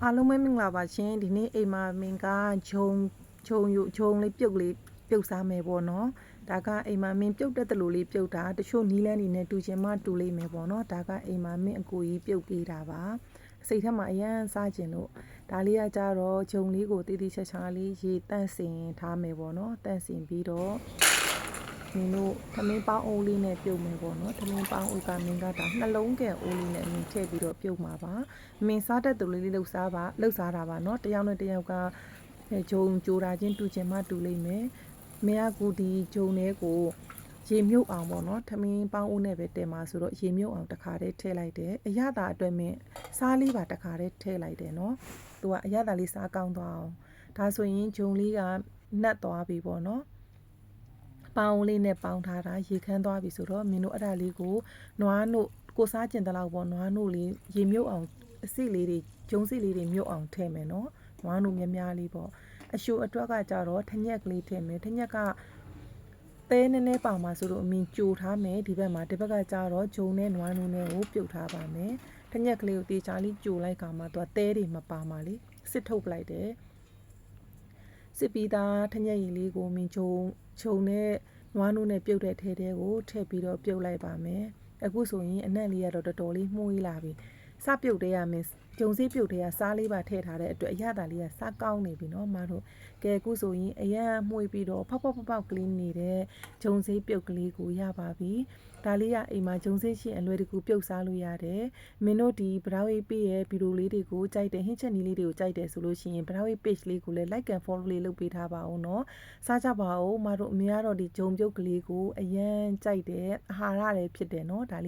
အားလုံးပဲမင်္ဂလာပါရှင်ဒီနေ့အိမ်မှာမင်းကဂျုံလေးပြုတ်စားမယ်ပေါ့နော်ဒါကအိမ်မှာမင်းပြုတ်တဲ့တလူလေးပြုတ်တာတချို့နီးလန်းနေနဲ့တူချင်မှတူလိမ့်မယ်ပေါ့နော်ဒါကအိမ်မှာမင်းအကိုကြီးပြုတ်ပေးတာပါစိတ်ထဲမှာအရန်စားကျင်လို့ဒါလေးကကြတော့ဂျုံလေးကိုတည်တည်ချာချာလေးရေတန့်စင်ထားမယ်ပေါ့နော်တန့်စင်ပြီးတော့မင်းတို့သမင်းပေါင်းအိုးလေးနဲ့ပြုတ်မယ်ပေါ့နော်သမင်းပေါင်းအိုးကမင်းကဒါနှလုံးကန်အိုးလေးနဲ့မင်းထည့်ပြီးတော့ပြုတ်မှာပါမင်းစားတဲ့သူလေးလှုပ်စားတာပါနော်တယောက်နဲ့တယောက်ကဂျုံကြိုတာချင်းတူချင်မှတူလိမ့်မယ်မင်းကကူဒီဂျုံလေးကိုရေမြုပ်အောင်ပေါ့နော်သမင်းပေါင်းအိုးနဲ့ပဲတင်မှာဆိုတော့ရေမြုပ်အောင်တစ်ခါတည်းထည့်လိုက်တယ်အရသာအတွက်မင်းစားလေးပါတစ်ခါတည်းထည့်လိုက်တယ်နော်သူကအရသာလေးစားကောင်းသွားအောင်ဒါဆိုရင်ဂျုံလေးကနတ်သွားပြီပေါ့နော်ပေါင်းလေးနဲ့ပေါင်းထားတာရေခမ်းသွားပြီဆိုတော့မင်းတို့အဲ့ဒါလေးကိုနွားနို့ကိုစားကျင်တဲ့လောက်ပေါ့နွားနို့လေးရေမြုပ်အောင်အစီလေးတွေဂျုံစီလေးတွေမြုပ်အောင်ထည့်မယ်နော်နွားနို့များများလေးပေါ့အရှိုအတွက်ကကြတော့ထညက်ကလေးထည့်မယ်ထညက်ကသဲနည်းနည်းပါမှာဆိုတော့အမင်းကြိုထားမယ်ဒီဘက်မှာဒီဘက်ကကြတော့ဂျုံနဲ့နွားနို့နဲ့ကိုပြုတ်ထားပါမယ်ထညက်ကလေးကိုတေချာလေးကြိုလိုက်ခါမှသူကသဲတွေမပါမှာလေစစ်ထုတ်ပလိုက်တယ်စစ်ပြီးသားထညက်ရည်လေးကိုမင်းဂျုံနဲ့နွားနို့နဲ့ပြုတ်တဲ့ထဲထဲကိုထည့်ပြီးတော့ပြုတ်လိုက်ပါမယ်အခုဆိုရင်အနက်လေးကတော့တော်တော်လေးမှုေးလာပြီစပြုတ်တဲ့ရမယ်ဂျုံစည်းပြုတ်တဲ့ကစားလေးပါထည့်ထားတဲ့အတွက်အရသာလေးကစားကောင်းနေပြီเนาะမတို့ကဲအခုဆိုရင်အရန်မှုေးပြီးတော့ဖောက်ကလေးနေတဲ့ဂျုံစည်းပြုတ်ကလေးကိုရပါပြီဒါလေးကအိမ်မှာဂျုံစည်းရှင်အလွယ်တကူပြုတ်စားလို့ရတယ်မင်းတို့ဒီ Brownie Page ရဲ့ဗီဒီယိုလေးတွေကိုကြိုက်တယ်ဟင်းချက်နီးလေးတွေကိုကြိုက်တယ်ဆိုလို့ရှိရင် Brownie Page လေးကိုလည်း like and follow လေးလုပ်ပေးထားပါဦးเนาะစားကြပါဦးမတို့အမေကတော့ဒီဂျုံပြုတ်ကလေးကိုအရန်ကြိုက်တယ်အာဟာရလည်းဖြစ်တယ်เนาะဒါလေး